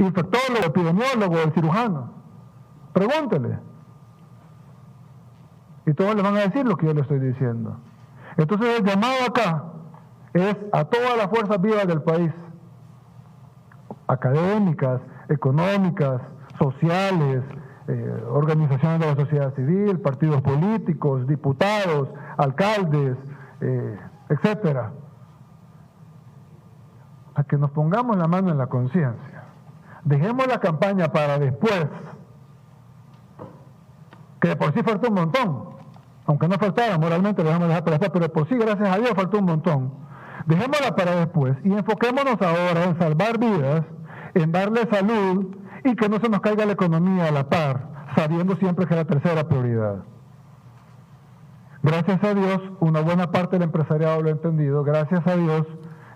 infectólogo, epidemiólogo, el cirujano. Pregúntele. Y todos le van a decir lo que yo le estoy diciendo. Entonces el llamado acá es a todas las fuerzas vivas del país, académicas, económicas, sociales, organizaciones de la sociedad civil, partidos políticos, diputados, alcaldes, etcétera, a que nos pongamos la mano en la conciencia. Dejemos la campaña para después, que de por sí faltó un montón, aunque no faltara, moralmente lo dejamos dejar para después, pero de por sí, gracias a Dios, faltó un montón. Dejémosla para después y enfoquémonos ahora en salvar vidas, en darle salud y que no se nos caiga la economía a la par, sabiendo siempre que es la tercera prioridad. Gracias a Dios, una buena parte del empresariado lo ha entendido, gracias a Dios,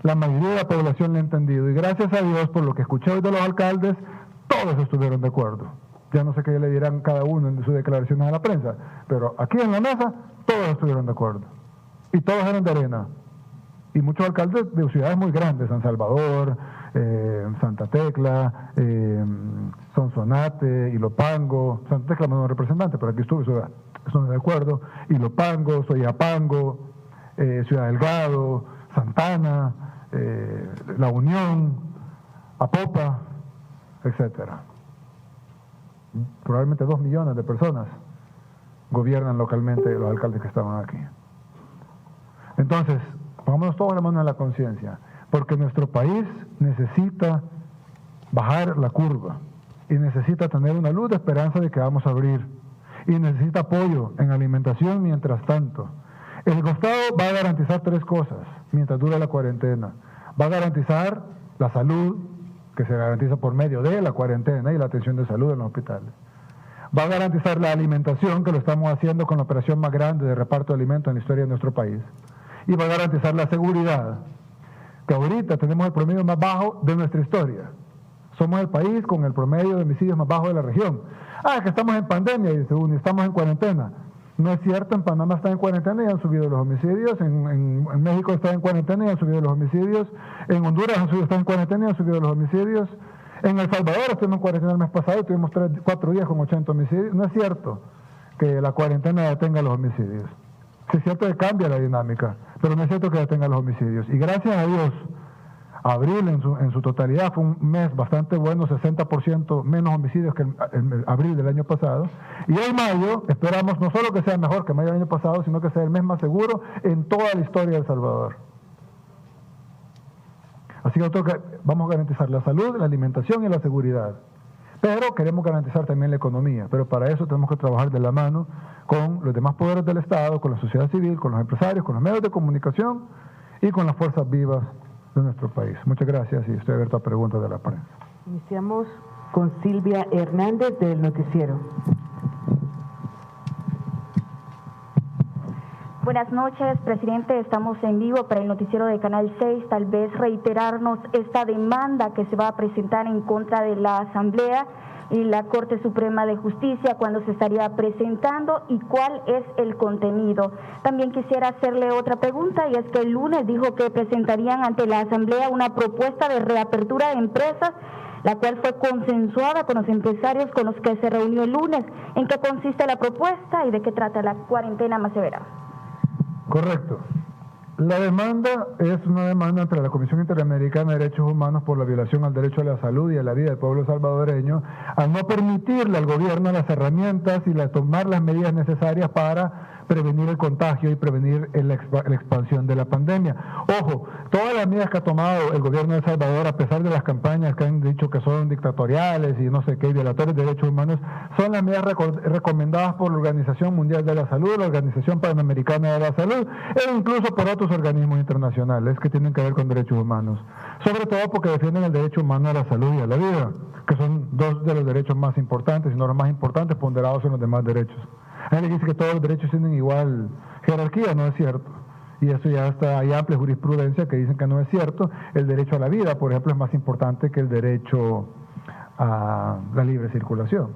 la mayoría de la población lo ha entendido, y gracias a Dios, por lo que escuché hoy de los alcaldes, todos estuvieron de acuerdo. Ya no sé qué le dirán cada uno en sus declaraciones a la prensa, pero aquí en la mesa, todos estuvieron de acuerdo. Y todos eran de Arena. Y muchos alcaldes de ciudades muy grandes, San Salvador, Santa Tecla, Sonsonate, Ilopango. Santa Tecla no es representante, pero aquí estuve, estoy de acuerdo. Ilopango, Soyapango, Ciudad Delgado, Santana, La Unión, Apopa, etcétera. Probablemente 2 millones de personas gobiernan localmente los alcaldes que estaban aquí. Entonces, pongámonos todos la mano en la conciencia, porque nuestro país necesita bajar la curva y necesita tener una luz de esperanza de que vamos a abrir y necesita apoyo en alimentación mientras tanto. El Estado va a garantizar 3 cosas mientras dura la cuarentena. Va a garantizar la salud, que se garantiza por medio de la cuarentena y la atención de salud en los hospitales. Va a garantizar la alimentación, que lo estamos haciendo con la operación más grande de reparto de alimentos en la historia de nuestro país. Y va a garantizar la seguridad, que ahorita tenemos el promedio más bajo de nuestra historia. Somos el país con el promedio de homicidios más bajo de la región. Es que estamos en pandemia, dice uno, y estamos en cuarentena. No es cierto, en Panamá está en cuarentena y han subido los homicidios, en México está en cuarentena y han subido los homicidios, en Honduras está en cuarentena y han subido los homicidios, en El Salvador estuvimos en cuarentena el mes pasado y tuvimos 4 días con 80 homicidios. No es cierto que la cuarentena detenga los homicidios. Sí es cierto que cambia la dinámica, pero no es cierto que detenga los homicidios. Y gracias a Dios, abril en su totalidad fue un mes bastante bueno, 60% menos homicidios que el abril del año pasado. Y hoy mayo esperamos no solo que sea mejor que mayo del año pasado, sino que sea el mes más seguro en toda la historia de El Salvador. Así que vamos a garantizar la salud, la alimentación y la seguridad. Pero queremos garantizar también la economía. Pero para eso tenemos que trabajar de la mano con los demás poderes del Estado, con la sociedad civil, con los empresarios, con los medios de comunicación y con las fuerzas vivas de nuestro país. Muchas gracias y estoy abierto a preguntas de la prensa. Iniciamos con Silvia Hernández del Noticiero. Buenas noches, presidente. Estamos en vivo para el noticiero de Canal 6. Tal vez reiterarnos esta demanda que se va a presentar en contra de la Asamblea y la Corte Suprema de Justicia, cuándo se estaría presentando y cuál es el contenido. También quisiera hacerle otra pregunta, y es que el lunes dijo que presentarían ante la Asamblea una propuesta de reapertura de empresas, la cual fue consensuada con los empresarios con los que se reunió el lunes. ¿En qué consiste la propuesta y de qué trata la cuarentena más severa? Correcto. La demanda es una demanda ante la Comisión Interamericana de Derechos Humanos por la violación al derecho a la salud y a la vida del pueblo salvadoreño, al no permitirle al gobierno las herramientas y tomar las medidas necesarias para prevenir el contagio y prevenir la expansión de la pandemia. Ojo, todas las medidas que ha tomado el gobierno de El Salvador, a pesar de las campañas que han dicho que son dictatoriales y no sé qué, violatorias de derechos humanos, son las medidas recomendadas por la Organización Mundial de la Salud, la Organización Panamericana de la Salud e incluso por otros organismos internacionales que tienen que ver con derechos humanos. Sobre todo porque defienden el derecho humano a la salud y a la vida, que son 2 de los derechos más importantes, y no los más importantes, ponderados en los demás derechos. Hay gente que dice que todos los derechos tienen igual jerarquía, no es cierto. Y eso ya hay amplia jurisprudencia que dicen que no es cierto. El derecho a la vida, por ejemplo, es más importante que el derecho a la libre circulación.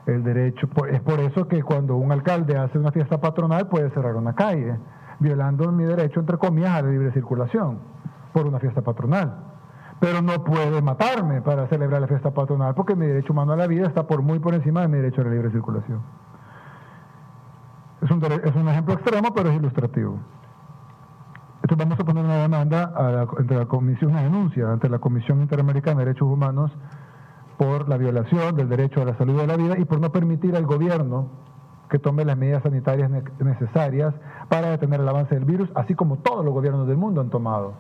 El derecho, es por eso que cuando un alcalde hace una fiesta patronal puede cerrar una calle, violando mi derecho, entre comillas, a la libre circulación, por una fiesta patronal. pero no puede matarme para celebrar la fiesta patronal, porque mi derecho humano a la vida está muy por encima de mi derecho a la libre circulación. Es un ejemplo extremo, pero es ilustrativo. Entonces vamos a poner una demanda una denuncia ante la Comisión Interamericana de Derechos Humanos por la violación del derecho a la salud y a la vida y por no permitir al gobierno que tome las medidas sanitarias necesarias para detener el avance del virus, así como todos los gobiernos del mundo han tomado.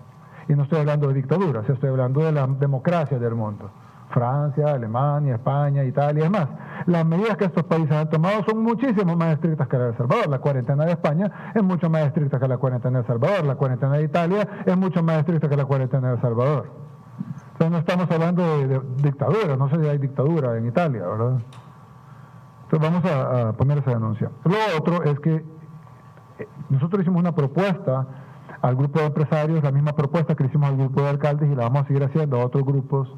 Y no estoy hablando de dictaduras, estoy hablando de la democracia del mundo. Francia, Alemania, España, Italia, es más, las medidas que estos países han tomado son muchísimo más estrictas que la de El Salvador. La cuarentena de España es mucho más estricta que la cuarentena de El Salvador. La cuarentena de Italia es mucho más estricta que la cuarentena de El Salvador. Entonces no estamos hablando de dictadura, no sé si hay dictadura en Italia, ¿verdad? Entonces vamos a poner esa denuncia. Lo otro es que nosotros hicimos una propuesta al grupo de empresarios, la misma propuesta que le hicimos al grupo de alcaldes y la vamos a seguir haciendo a otros grupos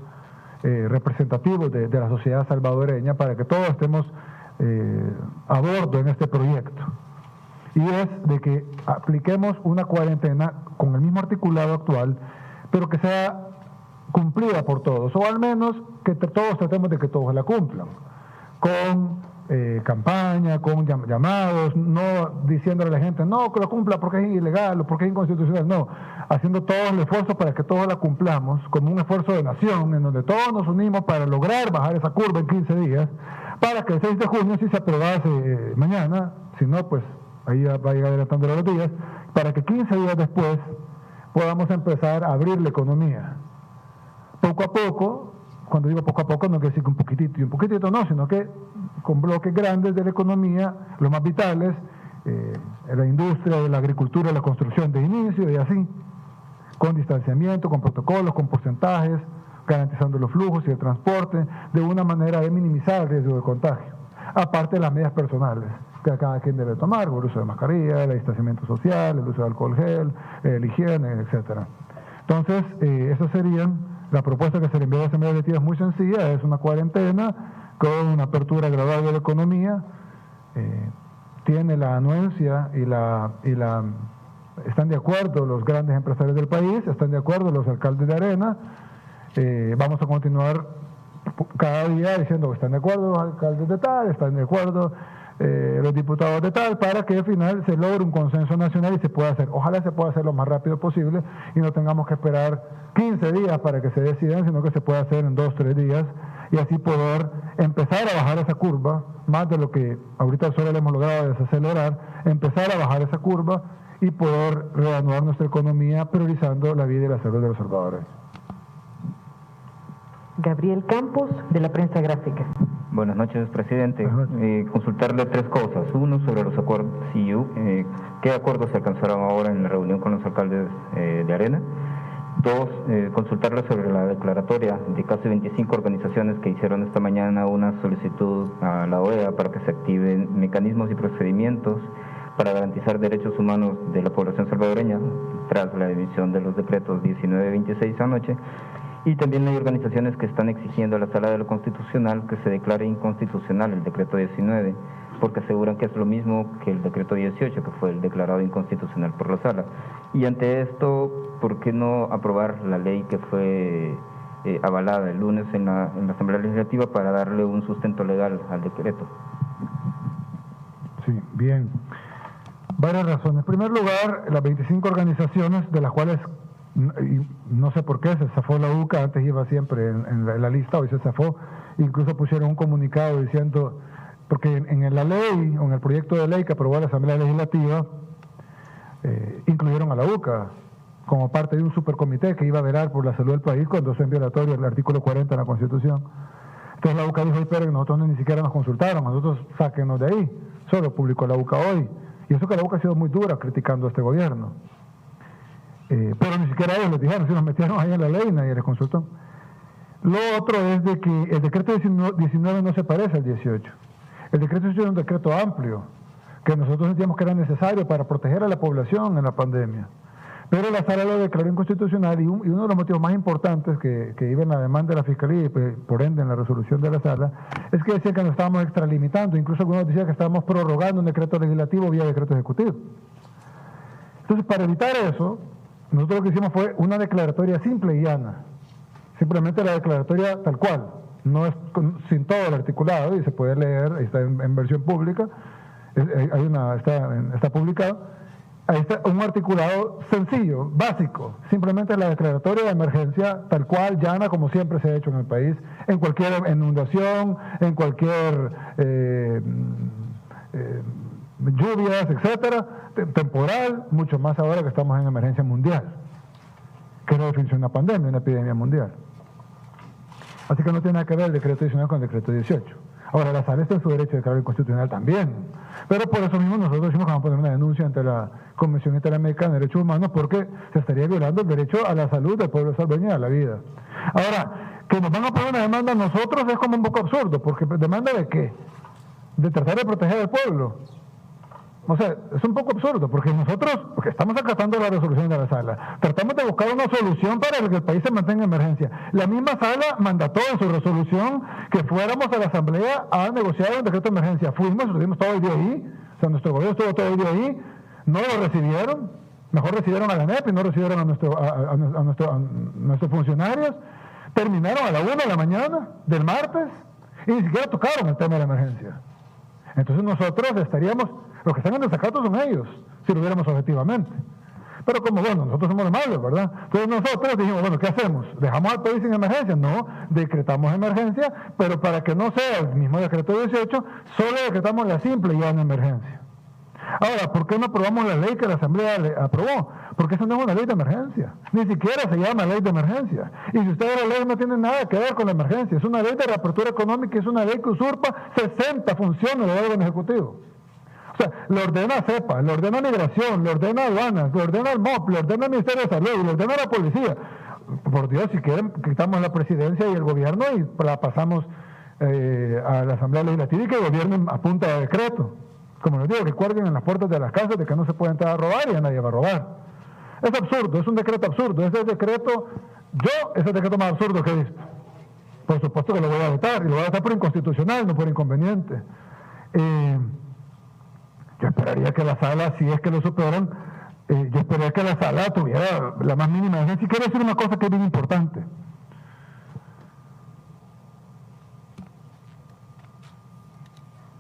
representativos de la sociedad salvadoreña para que todos estemos a bordo en este proyecto. Y es de que apliquemos una cuarentena con el mismo articulado actual, pero que sea cumplida por todos, o al menos que todos tratemos de que todos la cumplan, con campaña, con llamados, no diciéndole a la gente, no, que lo cumpla porque es ilegal o porque es inconstitucional, no, haciendo todo el esfuerzo para que todos la cumplamos, como un esfuerzo de nación, en donde todos nos unimos para lograr bajar esa curva en 15 días, para que el 6 de junio, si se aprobase mañana, si no, pues ahí va a ir adelantando los días, para que 15 días después podamos empezar a abrir la economía. Poco a poco, cuando digo poco a poco, no quiere decir que un poquitito y un poquitito no, sino que con bloques grandes de la economía, los más vitales, la industria, la agricultura, la construcción de inicio y así, con distanciamiento, con protocolos, con porcentajes, garantizando los flujos y el transporte, de una manera de minimizar el riesgo de contagio. Aparte de las medidas personales que cada quien debe tomar, el uso de mascarilla, el distanciamiento social, el uso de alcohol gel, la higiene, etcétera. Entonces, eso serían, la propuesta que se le envió a la Asamblea Legislativa es muy sencilla, es una cuarentena con una apertura gradual de la economía, tiene la anuencia están de acuerdo los grandes empresarios del país, están de acuerdo los alcaldes de Arena, vamos a continuar cada día diciendo que están de acuerdo los alcaldes de tal, están de acuerdo los diputados de tal, para que al final se logre un consenso nacional y se pueda hacer. Ojalá se pueda hacer lo más rápido posible y no tengamos que esperar 15 días para que se decidan, sino que se pueda hacer en 2-3 días y así poder empezar a bajar esa curva, más de lo que ahorita solo le hemos logrado desacelerar, empezar a bajar esa curva y poder reanudar nuestra economía priorizando la vida y la salud de los salvadoreños. Gabriel Campos, de la Prensa Gráfica. Buenas noches, presidente. Buenas noches. Consultarle tres cosas. Uno, sobre los acuerdos CIU. ¿Qué acuerdos se alcanzaron ahora en la reunión con los alcaldes de Arena? Dos, consultarle sobre la declaratoria de casi 25 organizaciones que hicieron esta mañana una solicitud a la OEA para que se activen mecanismos y procedimientos para garantizar derechos humanos de la población salvadoreña tras la emisión de los decretos 19-26 anoche. Y también hay organizaciones que están exigiendo a la Sala de lo Constitucional que se declare inconstitucional el decreto 19, porque aseguran que es lo mismo que el decreto 18, que fue el declarado inconstitucional por la Sala. Y ante esto, ¿por qué no aprobar la ley que fue avalada el lunes en la Asamblea Legislativa para darle un sustento legal al decreto? Sí, bien. Varias razones. En primer lugar, las 25 organizaciones, de las cuales no sé por qué se zafó la UCA, antes iba siempre en la lista, hoy se zafó, incluso pusieron un comunicado diciendo, porque en la ley, o en el proyecto de ley que aprobó la Asamblea Legislativa, incluyeron a la UCA como parte de un supercomité que iba a velar por la salud del país cuando es violatorio el artículo 40 de la Constitución. Entonces la UCA dijo, esperen, nosotros ni siquiera nos consultaron, nosotros sáquenos de ahí, solo publicó la UCA hoy. Y eso que la UCA ha sido muy dura criticando a este gobierno. Pero ni siquiera ellos les dijeron, si nos metieron ahí en la ley, nadie les consultó. Lo otro es de que el decreto 19 no se parece al 18. El decreto 18 es un decreto amplio, que nosotros sentíamos que era necesario para proteger a la población en la pandemia. Pero la Sala lo declaró inconstitucional y uno de los motivos más importantes que iba en la demanda de la Fiscalía y por ende en la resolución de la Sala, es que decían que nos estábamos extralimitando, incluso algunos decían que estábamos prorrogando un decreto legislativo vía decreto ejecutivo. Entonces, para evitar eso, nosotros lo que hicimos fue una declaratoria simple y llana, Simplemente la declaratoria tal cual, no es sin todo el articulado, y se puede leer, está en versión pública, está publicado. Ahí está un articulado sencillo, básico, simplemente la declaratoria de emergencia tal cual, llana, como siempre se ha hecho en el país, en cualquier inundación, en cualquier lluvias, etcétera, temporal, mucho más ahora que estamos en emergencia mundial, que es la definición de una pandemia, una epidemia mundial. Así que no tiene nada que ver el decreto 19 con el decreto 18. Ahora, la sala está en su derecho de declarar inconstitucional también, pero por eso mismo nosotros decimos que vamos a poner una denuncia ante la Convención Interamericana de Derechos Humanos, porque se estaría violando el derecho a la salud del pueblo salvadoreño y a la vida. Ahora, que nos van a poner una demanda a nosotros es como un poco absurdo, porque ¿demanda de qué? De tratar de proteger al pueblo. O sea, es un poco absurdo, porque nosotros, porque estamos acatando la resolución de la sala, tratamos de buscar una solución para que el país se mantenga en emergencia. La misma sala mandató en su resolución que fuéramos a la asamblea a negociar un decreto de emergencia. Fuimos, estuvimos todo el día ahí, o sea, nuestro gobierno estuvo todo el día ahí, no lo recibieron, mejor recibieron a la NEP y no recibieron a nuestros funcionarios. Terminaron a la 1 de la mañana del martes y ni siquiera tocaron el tema de la emergencia. Entonces nosotros estaríamos, los que están en desacato son ellos, si lo viéramos objetivamente. Pero como, bueno, nosotros somos malos, ¿verdad? Entonces nosotros dijimos, bueno, ¿qué hacemos? ¿Dejamos al país sin emergencia? No, decretamos emergencia, pero para que no sea el mismo decreto 18, solo decretamos la simple y llana emergencia. Ahora, ¿por qué no aprobamos la ley que la Asamblea aprobó? Porque eso no es una ley de emergencia, ni siquiera se llama ley de emergencia. Y si usted ve la ley, no tiene nada que ver con la emergencia, es una ley de reapertura económica, es una ley que usurpa 60 funciones del órgano ejecutivo. O sea, le ordena a CEPA, le ordena a Migración, le ordena a Aduanas, le ordena al MOP, le ordena al Ministerio de Salud, le ordena a la Policía. Por Dios, si quieren, quitamos la presidencia y el gobierno y la pasamos a la Asamblea Legislativa y que gobiernen a punta de decreto. Como les digo, que cuelguen en las puertas de las casas de que no se puede entrar a robar y ya nadie va a robar. Es absurdo, es un decreto absurdo. Ese decreto, es el decreto más absurdo que he visto. Por supuesto que lo voy a votar, y lo voy a votar por inconstitucional, no por inconveniente. Yo esperaría que la sala, si es que lo superan, yo esperaría que la sala tuviera la más mínima emergencia. Y quiero decir una cosa que es bien importante.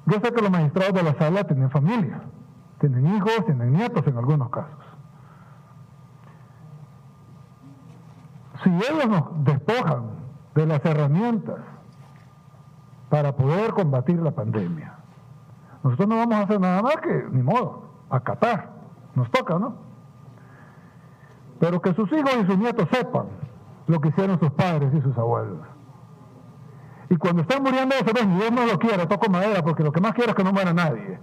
Yo sé que los magistrados de la sala tienen familia, tienen hijos, tienen nietos en algunos casos. Si ellos nos despojan de las herramientas para poder combatir la pandemia, nosotros no vamos a hacer nada más que, ni modo, acatar. Nos toca, ¿no? Pero que sus hijos y sus nietos sepan lo que hicieron sus padres y sus abuelos. Y cuando están muriendo, Dios no lo quiere, toco madera, porque lo que más quiero es que no muera nadie.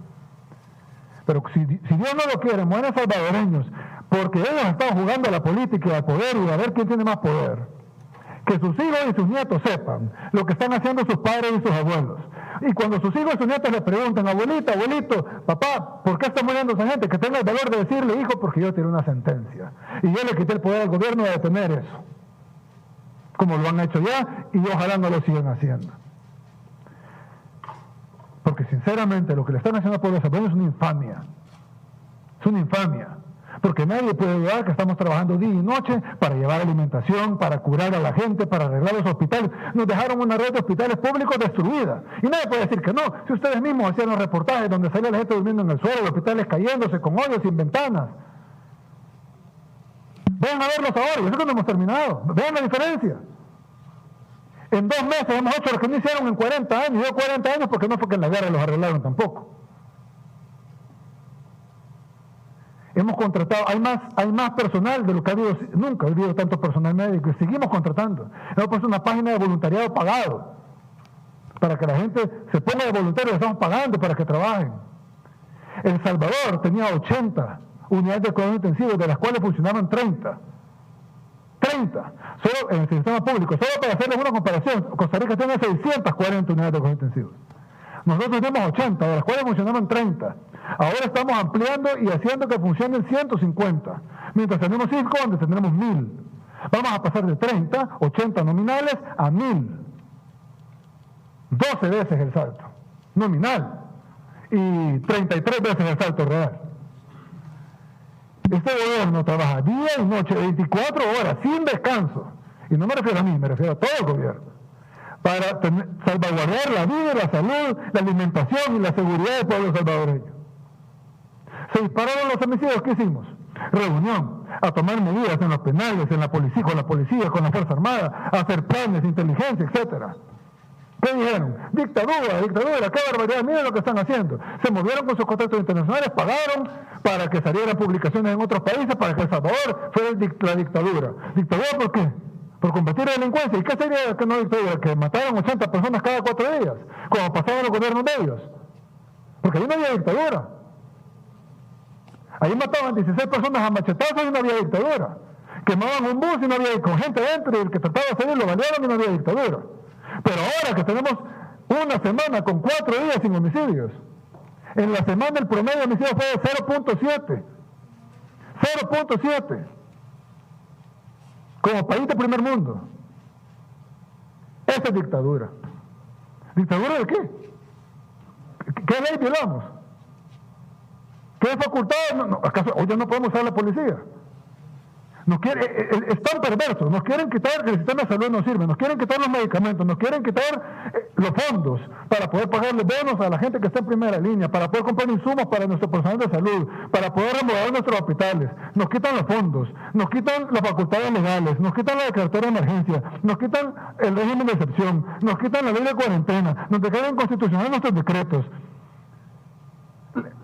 Pero si Dios no lo quiere, mueren salvadoreños, porque ellos están jugando a la política y al poder y a ver quién tiene más poder. Que sus hijos y sus nietos sepan lo que están haciendo sus padres y sus abuelos. Y cuando sus hijos y sus nietos le preguntan, abuelita, abuelito, papá, ¿por qué está muriendo esa gente? Que tenga el valor de decirle, hijo, porque yo tiré una sentencia. Y yo le quité el poder al gobierno de detener eso. Como lo han hecho ya, y ojalá no lo sigan haciendo. Porque sinceramente lo que le están haciendo al pueblo salvadoreño es una infamia. Es una infamia. Porque nadie puede dudar que estamos trabajando día y noche para llevar alimentación, para curar a la gente, para arreglar los hospitales. Nos dejaron una red de hospitales públicos destruida. Y nadie puede decir que no. Si ustedes mismos hacían los reportajes donde salía la gente durmiendo en el suelo, los hospitales cayéndose con hoyos sin ventanas. Vean a verlos ahora, yo sé que no hemos terminado. Vean la diferencia. En 2 meses hemos hecho lo que no hicieron en 40 años. Yo 40 años porque no fue que en la guerra los arreglaron tampoco. Hemos contratado, hay más personal de lo que ha habido, nunca ha habido tanto personal médico y seguimos contratando. Hemos puesto una página de voluntariado pagado para que la gente se ponga de voluntario, estamos pagando para que trabajen. El Salvador tenía 80 unidades de cuidados intensivos, de las cuales funcionaban 30. Solo en el sistema público. Solo para hacerles una comparación, Costa Rica tiene 640 unidades de cuidados intensivos. Nosotros tenemos 80, de las cuales funcionaban 30. Ahora estamos ampliando y haciendo que funcionen 150. Mientras tenemos 5, donde tendremos 1000. Vamos a pasar de 30, 80 nominales, a 1000. 12 veces el salto nominal y 33 veces el salto real. Este gobierno trabaja día y noche, 24 horas, sin descanso, y no me refiero a mí, me refiero a todo el gobierno, para salvaguardar la vida, la salud, la alimentación y la seguridad del pueblo salvadoreño. Se dispararon los homicidios, ¿qué hicimos? Reunión, a tomar medidas en los penales, en la policía, con la Fuerza Armada, a hacer planes, inteligencia, etcétera. ¿Qué dijeron? Dictadura, qué barbaridad, miren lo que están haciendo. Se movieron con sus contactos internacionales, pagaron para que salieran publicaciones en otros países, para que El Salvador fuera la dictadura. ¿Dictadura por qué? Por combatir la delincuencia. ¿Y qué sería que no dictadura? Que mataran 80 personas cada 4 días, como pasaban los gobiernos de ellos. Porque ahí no había dictadura. Ahí mataban 16 personas a machetazos y no había dictadura. Quemaban un bus y no había, con gente dentro, y el que trataba de salir lo balearon y no había dictadura. Pero ahora que tenemos una semana con 4 días sin homicidios, en la semana el promedio de homicidios fue de 0.7. 0.7. Como país de primer mundo. Esa es dictadura. ¿Dictadura de qué? ¿Qué ley violamos? ¿Qué facultades? ¿Acaso hoy ya no podemos usar la policía? Es tan perverso, nos quieren quitar que el sistema de salud no sirve, nos quieren quitar los medicamentos, nos quieren quitar los fondos para poder pagarle bonos a la gente que está en primera línea, para poder comprar insumos para nuestro personal de salud, para poder remodelar nuestros hospitales, nos quitan los fondos, nos quitan las facultades legales, nos quitan la declaratoria de emergencia, nos quitan el régimen de excepción, nos quitan la ley de cuarentena, nos declaran inconstitucionales nuestros decretos.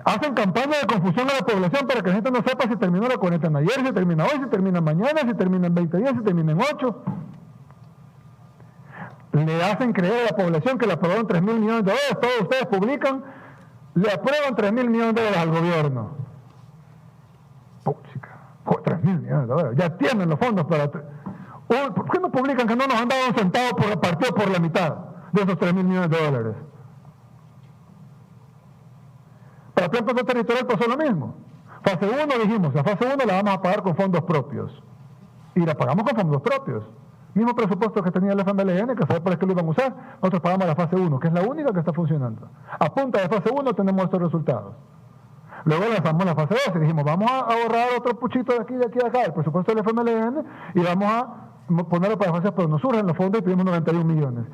Hacen campaña de confusión a la población para que la gente no sepa si terminó la cuarentena ayer, si termina hoy, si termina mañana, si termina en 20 días, si termina en 8. Le hacen creer a la población que le aprobaron $3.000 millones. Todos ustedes publican, le aprueban $3.000 millones al gobierno. Puchica, $3.000 millones. Ya tienen los fondos para... ¿Por qué no publican que no nos han dado un centavo por partido por la mitad de esos $3.000 millones? Para Plan Plano Territorial pasó lo mismo. Fase 1 dijimos, la fase 1 la vamos a pagar con fondos propios. Y la pagamos con fondos propios. Mismo presupuesto que tenía el FMLN, que fue por el que lo iban a usar, nosotros pagamos la fase 1, que es la única que está funcionando. A punta de fase 1 tenemos estos resultados. Luego lanzamos la fase 2 y dijimos, vamos a ahorrar otro puchito de aquí, acá, el presupuesto del FMLN, y vamos a ponerlo para fase, pero nos surgen los fondos y pedimos 91 millones.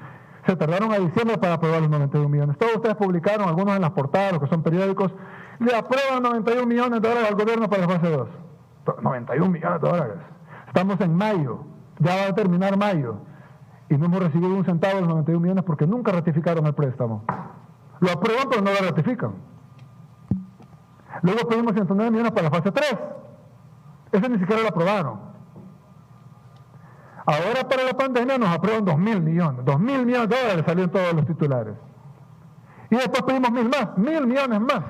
Se tardaron a diciembre para aprobar los 91 millones. Todos ustedes publicaron, algunos en las portadas, los que son periódicos, le aprueban $91 millones al gobierno para la fase 2. $91 millones. Estamos en mayo, ya va a terminar mayo, y no hemos recibido un centavo de los 91 millones porque nunca ratificaron el préstamo. Lo aprueban, pero no lo ratifican. Luego pedimos 109 millones para la fase 3. Ese ni siquiera lo aprobaron. Ahora para la pandemia nos aprueban $2.000 millones. $2.000 millones salieron todos los titulares. Y después pedimos $1.000 millones más.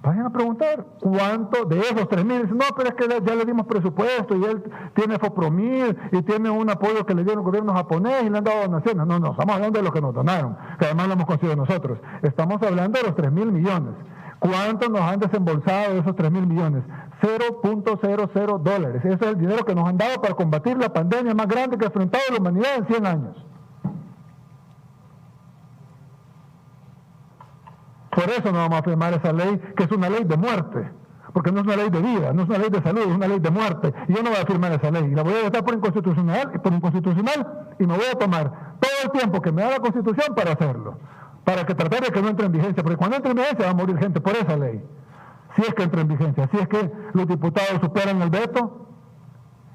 Vayan a preguntar cuánto de esos 3.000. No, pero es que ya le dimos presupuesto y él tiene FOPROMIL y tiene un apoyo que le dieron el gobierno japonés y le han dado donaciones. No, estamos hablando de lo que nos donaron, que además lo hemos conseguido nosotros. Estamos hablando de los 3.000 millones. ¿Cuánto nos han desembolsado de esos 3.000 millones? $0.00. Ese es el dinero que nos han dado para combatir la pandemia más grande que ha enfrentado la humanidad en 100 años. Por eso no vamos a firmar esa ley, que es una ley de muerte, porque no es una ley de vida, no es una ley de salud, es una ley de muerte. Y yo no voy a firmar esa ley, y la voy a votar por inconstitucional, y me voy a tomar todo el tiempo que me da la Constitución para hacerlo, para que tratar de que no entre en vigencia, porque cuando entre en vigencia va a morir gente por esa ley. Si es que entra en vigencia, si es que los diputados superan el veto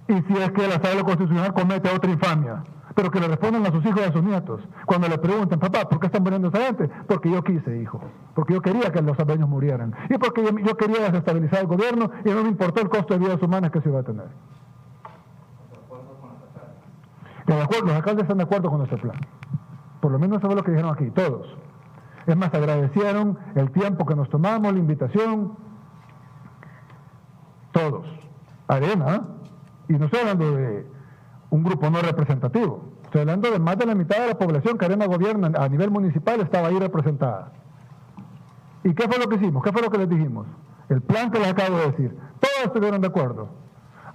y si es que la Asamblea Constitucional comete otra infamia, pero que le respondan a sus hijos y a sus nietos cuando le pregunten, papá, ¿por qué están muriendo esa gente? Porque yo quise, hijo, porque yo quería que los salvadoreños murieran y porque yo quería desestabilizar el gobierno y no me importó el costo de vidas humanas que se iba a tener. Los alcaldes están de acuerdo con nuestro plan, por lo menos eso fue lo que dijeron aquí, todos. Es más, agradecieron el tiempo que nos tomamos, la invitación, todos. Arena, y no estoy hablando de un grupo no representativo, estoy hablando de más de la mitad de la población que Arena gobierna a nivel municipal estaba ahí representada. ¿Y qué fue lo que hicimos? ¿Qué fue lo que les dijimos? El plan que les acabo de decir. Todos estuvieron de acuerdo.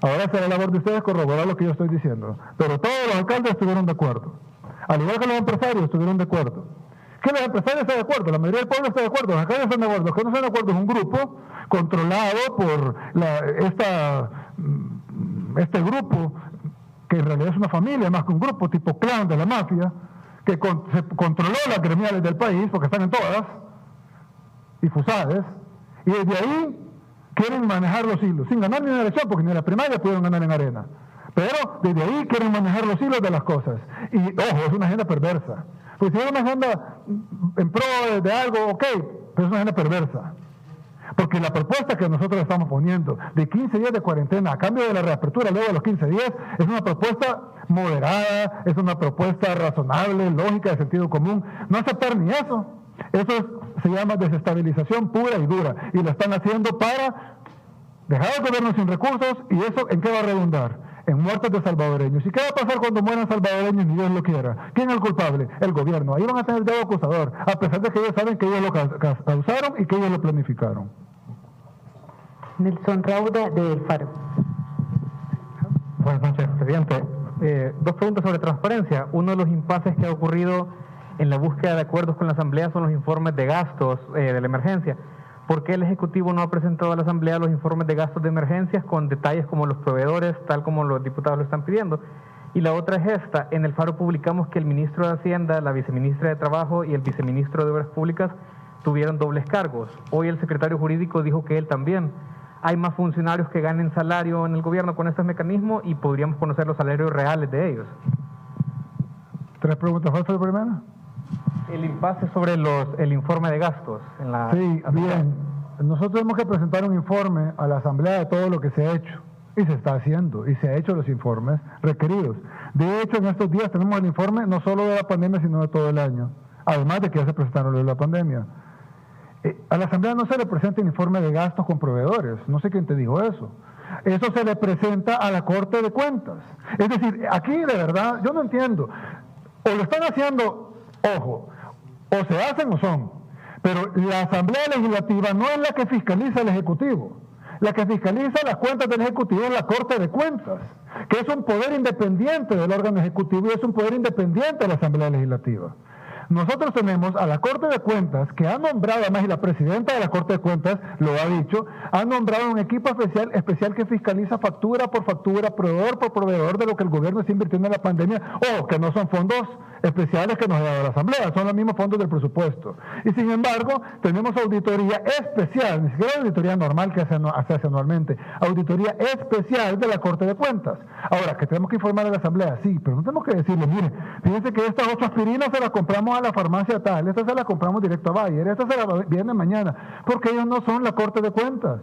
Ahora será labor de ustedes corroborar lo que yo estoy diciendo. Pero todos los alcaldes estuvieron de acuerdo. Al igual que los empresarios estuvieron de acuerdo. Que los empresarios están de acuerdo, la mayoría del pueblo está de acuerdo, los alcaldes están de acuerdo. Los que no están de acuerdo es un grupo controlado por esta este grupo, que en realidad es una familia más que un grupo, tipo clan de la mafia, que se controló las gremiales del país, porque están en todas, y FUSADES, y desde ahí quieren manejar los hilos, sin ganar ni una elección, porque ni en la primaria pudieron ganar en Arena. Pero desde ahí quieren manejar los hilos de las cosas. Y ojo, es una agenda perversa. Pues si es una agenda en pro de algo, ok, pero es una agenda perversa. Porque la propuesta que nosotros estamos poniendo de 15 días de cuarentena a cambio de la reapertura luego de los 15 días es una propuesta moderada, es una propuesta razonable, lógica, de sentido común. No aceptar ni eso. Se llama desestabilización pura y dura. Y lo están haciendo para dejar al gobierno sin recursos. ¿Y eso en qué va a redundar? En muertes de salvadoreños. ¿Y qué va a pasar cuando mueran salvadoreños ni Dios lo quiera? ¿Quién es el culpable? El gobierno. Ahí van a tener el dedo acusador, a pesar de que ellos saben que ellos lo causaron y que ellos lo planificaron. Nelson Rauda, de El Faro. Buenas noches, presidente. Dos preguntas sobre transparencia. Uno de los impases que ha ocurrido en la búsqueda de acuerdos con la Asamblea son los informes de gastos de la emergencia. ¿Por qué el Ejecutivo no ha presentado a la Asamblea los informes de gastos de emergencias con detalles como los proveedores, tal como los diputados lo están pidiendo? Y la otra es esta. En El Faro publicamos que el ministro de Hacienda, la viceministra de Trabajo y el viceministro de Obras Públicas tuvieron dobles cargos. Hoy el secretario jurídico dijo que él también. Hay más funcionarios que ganen salario en el gobierno con estos mecanismos y podríamos conocer los salarios reales de ellos. ¿Tres preguntas? ¿Cuál fue la primera? El impasse sobre el informe de gastos. Sí, bien. Nosotros tenemos que presentar un informe a la Asamblea de todo lo que se ha hecho. Y se está haciendo. Y se ha hecho los informes requeridos. De hecho, en estos días tenemos el informe no solo de la pandemia, sino de todo el año. Además de que ya se presentaron los de la pandemia. A la Asamblea no se le presenta el informe de gastos con proveedores. No sé quién te dijo eso. Eso se le presenta a la Corte de Cuentas. Es decir, aquí de verdad, yo no entiendo. O lo están haciendo, ojo, o se hacen o son. Pero la Asamblea Legislativa no es la que fiscaliza al Ejecutivo. La que fiscaliza las cuentas del Ejecutivo es la Corte de Cuentas, que es un poder independiente del órgano ejecutivo y es un poder independiente de la Asamblea Legislativa. Nosotros tenemos a la Corte de Cuentas, que ha nombrado, además, y la presidenta de la Corte de Cuentas lo ha dicho, ha nombrado un equipo especial que fiscaliza factura por factura, proveedor por proveedor de lo que el gobierno está invirtiendo en la pandemia, o que no son fondos especiales que nos ha dado la Asamblea, son los mismos fondos del presupuesto. Y sin embargo, tenemos auditoría especial, ni siquiera auditoría normal que se hace anualmente, auditoría especial de la Corte de Cuentas. Ahora, que tenemos que informar a la Asamblea, sí, pero no tenemos que decirle, mire, fíjense que estas 8 aspirinas se las compramos a la farmacia tal, esta se la compramos directo a Bayer, esta se la viene mañana, porque ellos no son la Corte de Cuentas.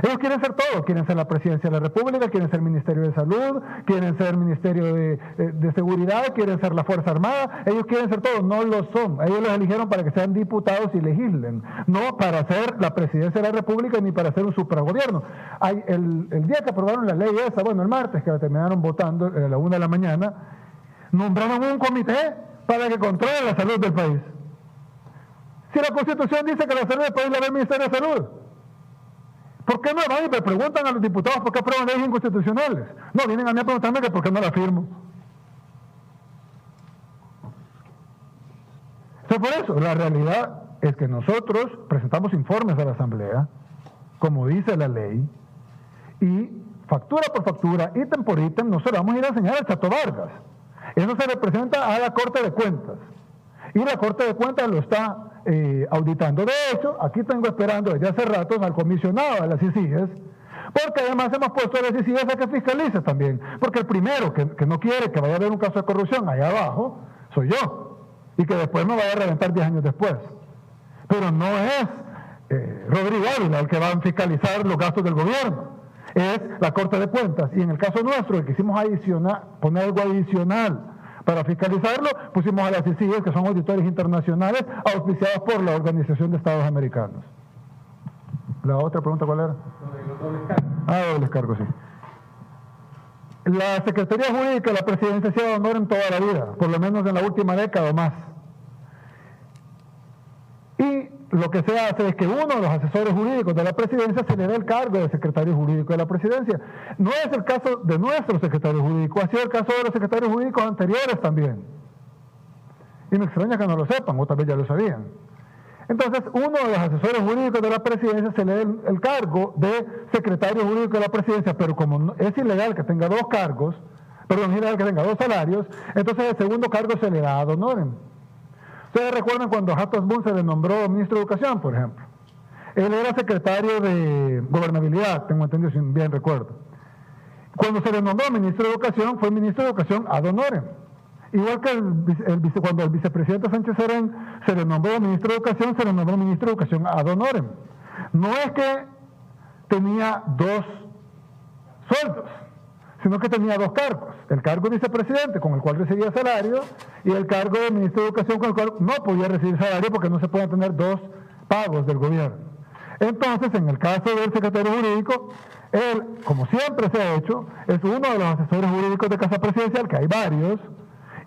Ellos quieren ser todo, quieren ser la Presidencia de la República, quieren ser Ministerio de Salud, quieren ser Ministerio de Seguridad, quieren ser la Fuerza Armada, ellos quieren ser todo, no lo son. Ellos los eligieron para que sean diputados y legislen, no para ser la Presidencia de la República ni para ser un supragobierno. El día que aprobaron la ley esa, bueno, el martes, que la terminaron votando a la 1 de la mañana, nombraron un comité para que controle la salud del país. Si la Constitución dice que la salud del país la ve el Ministerio de Salud, ¿por qué no van y me preguntan a los diputados por qué aprueban leyes inconstitucionales? No, vienen a mí a preguntarme que por qué no la firmo. Entonces, por eso, la realidad es que nosotros presentamos informes a la Asamblea, como dice la ley, y factura por factura, ítem por ítem, nosotros vamos a ir a enseñar al Chato Vargas. Eso se le presenta a la Corte de Cuentas. Y la Corte de Cuentas lo está auditando. De hecho, aquí tengo esperando desde hace rato al comisionado de las ICIES, porque además hemos puesto a las ICIES a que fiscalice también. Porque el primero que no quiere que vaya a haber un caso de corrupción allá abajo, soy yo. Y que después me vaya a reventar 10 años después. Pero no es Rodrigo Ávila el que va a fiscalizar los gastos del gobierno. Es la Corte de Cuentas. Y en el caso nuestro, que quisimos poner algo adicional para fiscalizarlo, pusimos a las ICIES, que son auditores internacionales, auspiciados por la Organización de Estados Americanos. ¿La otra pregunta cuál era? Los dobles cargos. Dobles cargos, sí. La Secretaría Jurídica de la Presidencia se ha dado honor en toda la vida, por lo menos en la última década o más. Y lo que se hace es que uno de los asesores jurídicos de la Presidencia se le da el cargo de secretario jurídico de la Presidencia. No es el caso de nuestro secretario jurídico, ha sido el caso de los secretarios jurídicos anteriores también. Y me extraña que no lo sepan, o tal vez ya lo sabían. Entonces, uno de los asesores jurídicos de la presidencia se le da el cargo de secretario jurídico de la presidencia, pero como es ilegal que tenga dos cargos, perdón, es ilegal que tenga dos salarios, entonces el segundo cargo se le da ad honorem. Ustedes recuerdan cuando Hatos Bun se le nombró ministro de Educación, por ejemplo. Él era secretario de Gobernabilidad, tengo entendido, si bien recuerdo. Cuando se le nombró ministro de Educación, fue ministro de Educación ad honorem. Igual que cuando el vicepresidente Sánchez Serén se le nombró ministro de Educación, se le nombró ministro de Educación ad honorem. No es que tenía dos sueldos, sino que tenía dos cargos. El cargo de vicepresidente, con el cual recibía salario, y el cargo de ministro de Educación, con el cual no podía recibir salario porque no se pueden tener dos pagos del gobierno. Entonces, en el caso del secretario jurídico, él, como siempre se ha hecho, es uno de los asesores jurídicos de Casa Presidencial, que hay varios,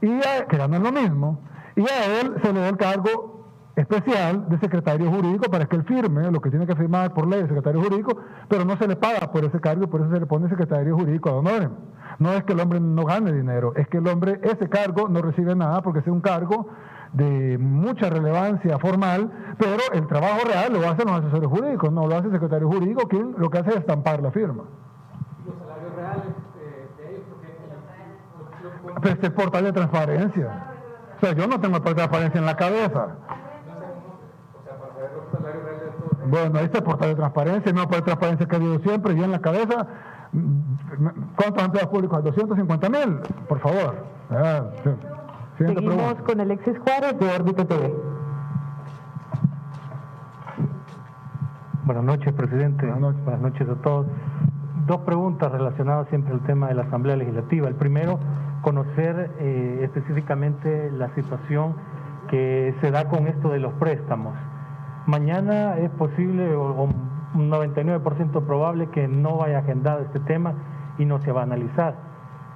que ganan lo mismo, y a él se le da el cargo especial de secretario jurídico para que él firme lo que tiene que firmar por ley el secretario jurídico, pero no se le paga por ese cargo y por eso se le pone secretario jurídico ad honorem. No es que el hombre no gane dinero, es que el hombre ese cargo no recibe nada porque es un cargo de mucha relevancia formal, pero el trabajo real lo hacen los asesores jurídicos, no lo hace el secretario jurídico, quien lo que hace es estampar la firma. ¿Y los salarios reales de ellos? Pero este portal de transparencia. O sea, yo no tengo el portal de transparencia en la cabeza. Bueno, ahí está el portal de transparencia, no el portal de transparencia que ha habido siempre, yo en la cabeza. ¿Cuántos empleados públicos? 250,000, por favor. Seguimos pregunta. con Alexis Juárez de Órbita TV. Buenas noches, presidente. Buenas noches a todos. Dos preguntas relacionadas siempre al tema de la Asamblea Legislativa. El primero, conocer específicamente la situación que se da con esto de los préstamos. Mañana es posible, o un 99% probable, que no vaya agendado este tema y no se va a analizar.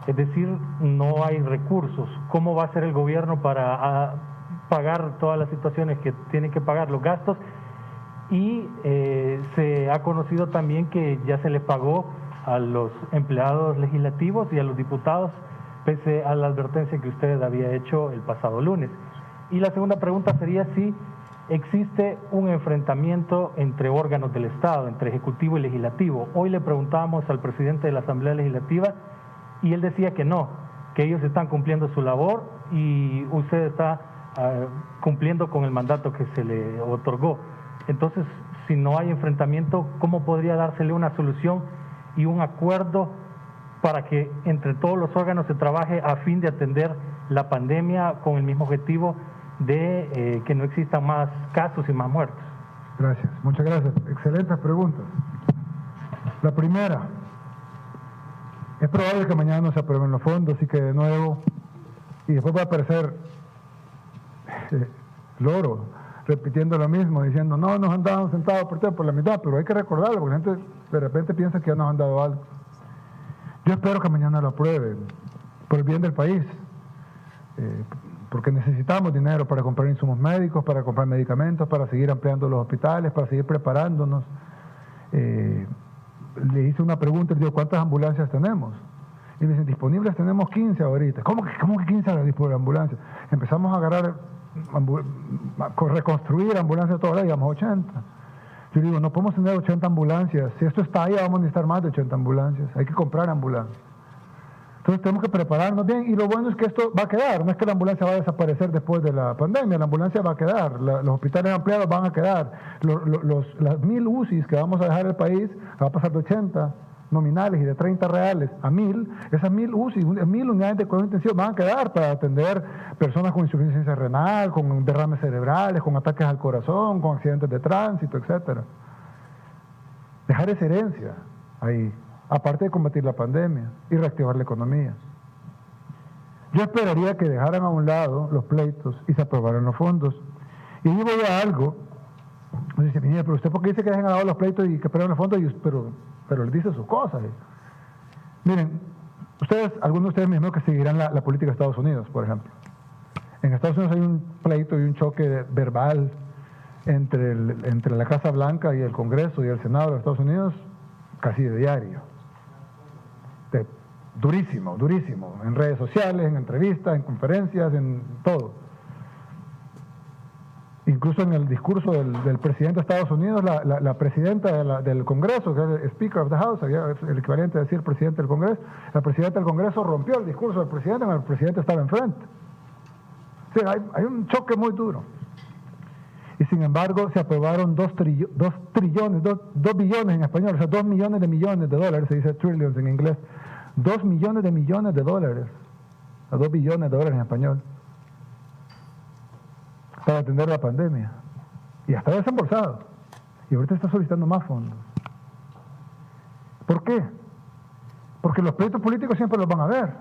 Es decir, no hay recursos. ¿Cómo va a ser el gobierno para pagar todas las situaciones que tiene que pagar, los gastos? Y se ha conocido también que ya se le pagó a los empleados legislativos y a los diputados, pese a la advertencia que usted había hecho el pasado lunes. Y la segunda pregunta sería si existe un enfrentamiento entre órganos del Estado, entre Ejecutivo y Legislativo. Hoy le preguntábamos al presidente de la Asamblea Legislativa y él decía que no, que ellos están cumpliendo su labor y usted está cumpliendo con el mandato que se le otorgó. Entonces, si no hay enfrentamiento, ¿cómo podría dársele una solución y un acuerdo para que entre todos los órganos se trabaje a fin de atender la pandemia con el mismo objetivo de que no existan más casos y más muertos? Gracias, muchas gracias. Excelentes preguntas. La primera, es probable que mañana no se aprueben los fondos y que de nuevo, y después va a aparecer Loro repitiendo lo mismo, diciendo no nos han dado un centavo por la mitad, pero hay que recordarlo porque la gente de repente piensa que ya nos han dado algo. Yo espero que mañana lo aprueben por el bien del país, porque necesitamos dinero para comprar insumos médicos, para comprar medicamentos, para seguir ampliando los hospitales, para seguir preparándonos. Le hice una pregunta y le digo, ¿cuántas ambulancias tenemos? Y me dicen, disponibles tenemos 15 ahorita. ¿Cómo que 15 disponibles ambulancias? Empezamos a agarrar, reconstruir ambulancias todas, digamos 80. Yo digo, no podemos tener 80 ambulancias. Si esto está ahí, vamos a necesitar más de 80 ambulancias. Hay que comprar ambulancias. Entonces tenemos que prepararnos bien y lo bueno es que esto va a quedar, no es que la ambulancia va a desaparecer después de la pandemia, la ambulancia va a quedar, los hospitales ampliados van a quedar, las 1,000 UCIs que vamos a dejar el país, va a pasar de 80 nominales y de 30 reales a 1,000, esas 1,000 UCIs, 1,000 unidades de cuidados intensivos van a quedar para atender personas con insuficiencia renal, con derrames cerebrales, con ataques al corazón, con accidentes de tránsito, etcétera. Dejar esa herencia ahí, aparte de combatir la pandemia y reactivar la economía. Yo esperaría que dejaran a un lado los pleitos y se aprobaran los fondos. Y ahí voy a algo, me dice, mire, pero usted ¿por qué dice que dejen a lado los pleitos y que aprueben los fondos? Pero les dice sus cosas. Miren, algunos de ustedes mismos que seguirán la política de Estados Unidos, por ejemplo. En Estados Unidos hay un pleito y un choque verbal entre la Casa Blanca y el Congreso y el Senado de los Estados Unidos casi de diario. Durísimo, durísimo, en redes sociales, en entrevistas, en conferencias, en todo. Incluso en el discurso del presidente de Estados Unidos, la presidenta del Congreso, que es el Speaker of the House, el equivalente a decir presidente del Congreso, la presidenta del Congreso rompió el discurso del presidente cuando el presidente estaba enfrente. Sí, hay un choque muy duro. Y sin embargo se aprobaron 2 billones en español, o sea, 2 millones de dólares, se dice trillions en inglés, 2 millones de dólares, o 2 billones de dólares en español, para atender la pandemia. Y hasta desembolsado. Y ahorita está solicitando más fondos. ¿Por qué? Porque los proyectos políticos siempre los van a ver.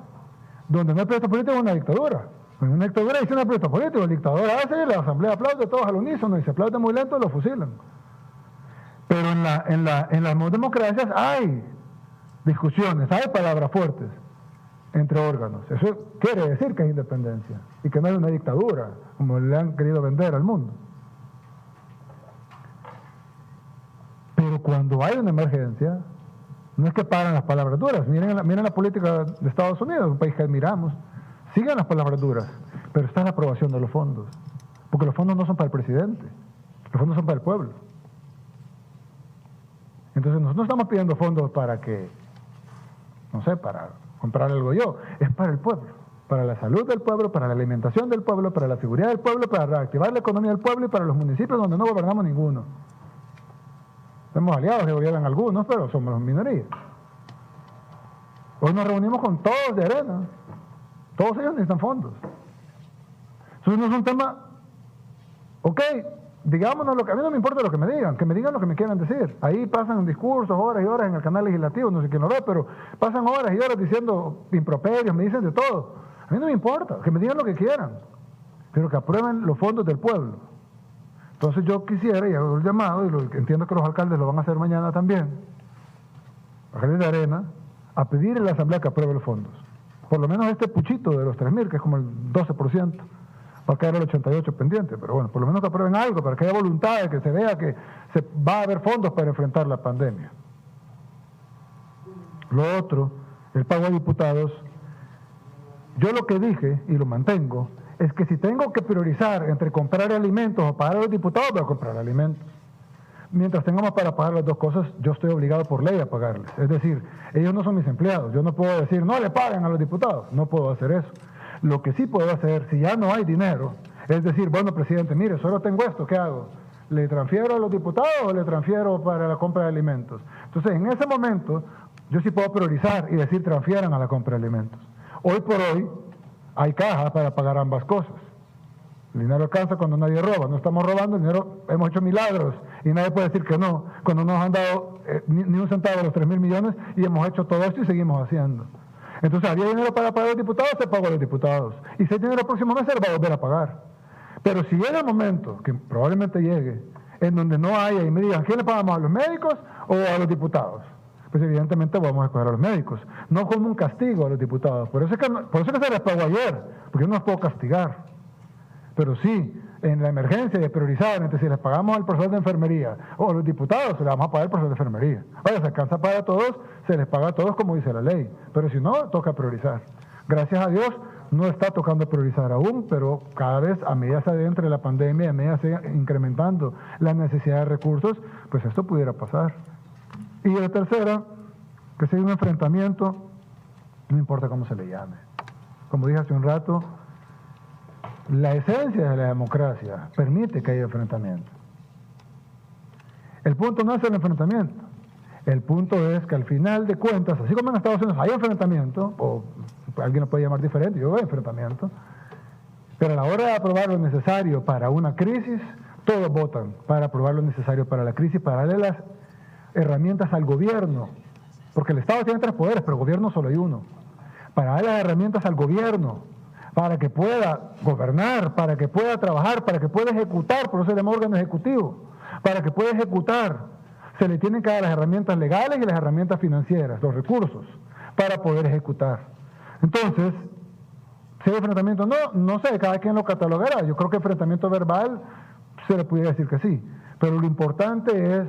Donde no hay proyectos políticos es una dictadura. En una dictadura dice no hay proyectos políticos, el dictador hace, la asamblea aplaude, todos al unísono, y se aplaude muy lento y lo fusilan. Pero en las democracias hay discusiones, hay palabras fuertes entre órganos. Eso quiere decir que hay independencia y que no hay una dictadura, como le han querido vender al mundo. Pero cuando hay una emergencia, no es que paran las palabras duras. Miren la política de Estados Unidos, un país que admiramos. Sigan las palabras duras, pero está la aprobación de los fondos. Porque los fondos no son para el presidente, los fondos son para el pueblo. Entonces nosotros no estamos pidiendo fondos para que, no sé, para comprar algo yo, es para el pueblo, para la salud del pueblo, para la alimentación del pueblo, para la seguridad del pueblo, para reactivar la economía del pueblo y para los municipios donde no gobernamos ninguno. Somos aliados que gobiernan algunos, pero somos minoría. Hoy nos reunimos con todos de Arena, todos ellos necesitan fondos. Entonces no es un tema, ok, digámonos lo que, a mí no me importa lo que me digan lo que me quieran decir. Ahí pasan discursos, horas y horas en el canal legislativo, no sé quién lo ve, pero pasan horas y horas diciendo improperios, me dicen de todo. A mí no me importa, que me digan lo que quieran, pero que aprueben los fondos del pueblo. Entonces yo quisiera, y hago el llamado, y entiendo que los alcaldes lo van a hacer mañana también, alcaldes de Arena, a pedir en la asamblea que apruebe los fondos. Por lo menos este puchito de los 3.000, que es como el 12%, va a quedar el 88% pendiente, pero bueno, por lo menos que aprueben algo, para que haya voluntad, de que se vea que va a haber fondos para enfrentar la pandemia. Lo otro, el pago a diputados, yo lo que dije, y lo mantengo, es que si tengo que priorizar entre comprar alimentos o pagar a los diputados, voy a comprar alimentos. Mientras tengamos para pagar las dos cosas, yo estoy obligado por ley a pagarles. Es decir, ellos no son mis empleados. Yo no puedo decir, no le paguen a los diputados. No puedo hacer eso. Lo que sí puedo hacer, si ya no hay dinero, es decir, bueno, presidente, mire, solo tengo esto, ¿qué hago? ¿Le transfiero a los diputados o le transfiero para la compra de alimentos? Entonces, en ese momento, yo sí puedo priorizar y decir, transfieran a la compra de alimentos. Hoy por hoy, hay caja para pagar ambas cosas. El dinero alcanza cuando nadie roba. No estamos robando, el dinero, hemos hecho milagros y nadie puede decir que no, cuando no nos han dado ni un centavo de los 3.000 millones y hemos hecho todo esto y seguimos haciendo. Entonces, había dinero para pagar a los diputados, se pagó a los diputados. Y si hay dinero el próximo mes, se lo va a volver a pagar. Pero si llega el momento, que probablemente llegue, en donde no haya y me digan, ¿quién le pagamos, a los médicos o a los diputados? Pues evidentemente vamos a escoger a los médicos, no como un castigo a los diputados. Por eso es que se les pagó ayer, porque no los puedo castigar. Pero sí, en la emergencia de priorizar entre si les pagamos al personal de enfermería o a los diputados, se les vamos a pagar al personal de enfermería. Vaya, se alcanza para todos, se les paga a todos como dice la ley. Pero si no, toca priorizar. Gracias a Dios, no está tocando priorizar aún, pero cada vez, a medida se adentre la pandemia, a medida se incrementando la necesidad de recursos, pues esto pudiera pasar. Y la tercera, que sea un enfrentamiento, no importa cómo se le llame. Como dije hace un rato, la esencia de la democracia permite que haya enfrentamiento. El punto no es el enfrentamiento. El punto es que al final de cuentas, así como en Estados Unidos hay enfrentamiento, o alguien lo puede llamar diferente, yo veo enfrentamiento, pero a la hora de aprobar lo necesario para una crisis, todos votan para aprobar lo necesario para la crisis, para darle las herramientas al gobierno, porque el Estado tiene 3 poderes, pero el gobierno solo hay uno, para darle las herramientas al gobierno, para que pueda gobernar, para que pueda trabajar, para que pueda ejecutar, por eso se llama órgano ejecutivo, para que pueda ejecutar, se le tienen que dar las herramientas legales y las herramientas financieras, los recursos, para poder ejecutar. Entonces, si hay enfrentamiento, no sé, cada quien lo catalogará. Yo creo que enfrentamiento verbal se le pudiera decir que sí, pero lo importante es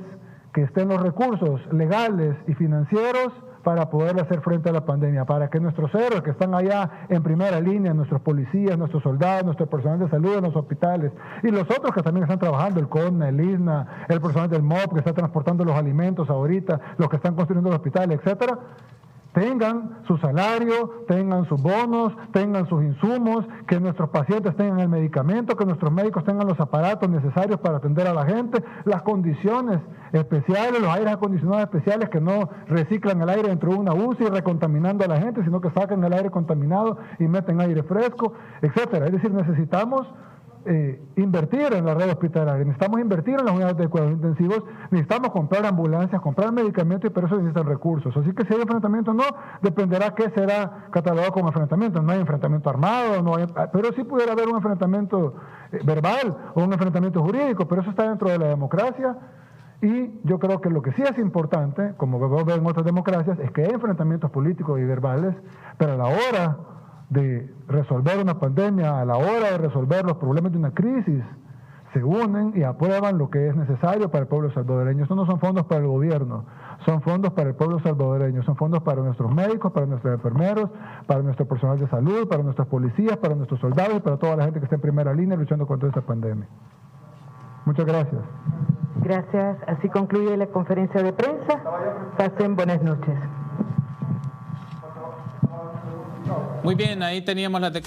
que estén los recursos legales y financieros para poder hacer frente a la pandemia, para que nuestros héroes que están allá en primera línea, nuestros policías, nuestros soldados, nuestro personal de salud en los hospitales y los otros que también están trabajando, el CONA, el ISNA, el personal del MOP que está transportando los alimentos ahorita, los que están construyendo el hospital, etcétera, tengan su salario, tengan sus bonos, tengan sus insumos, que nuestros pacientes tengan el medicamento, que nuestros médicos tengan los aparatos necesarios para atender a la gente, las condiciones especiales, los aires acondicionados especiales que no reciclan el aire dentro de una UCI recontaminando a la gente, sino que sacan el aire contaminado y meten aire fresco, etcétera. Es decir, necesitamos invertir en la red hospitalaria, necesitamos invertir en las unidades de cuidados intensivos, necesitamos comprar ambulancias, comprar medicamentos y para eso necesitan recursos. Así que si hay enfrentamiento o no, dependerá qué será catalogado como enfrentamiento. No hay enfrentamiento armado, no hay, pero sí pudiera haber un enfrentamiento verbal o un enfrentamiento jurídico, pero eso está dentro de la democracia. Y yo creo que lo que sí es importante, como vemos en otras democracias, es que hay enfrentamientos políticos y verbales, pero a la hora de resolver una pandemia, a la hora de resolver los problemas de una crisis, se unen y aprueban lo que es necesario para el pueblo salvadoreño. Estos no son fondos para el gobierno, son fondos para el pueblo salvadoreño, son fondos para nuestros médicos, para nuestros enfermeros, para nuestro personal de salud, para nuestros policías, para nuestros soldados y para toda la gente que está en primera línea luchando contra esta pandemia. Muchas gracias. Gracias. Así concluye la conferencia de prensa. Pasen buenas noches. Muy bien, ahí teníamos la declaración.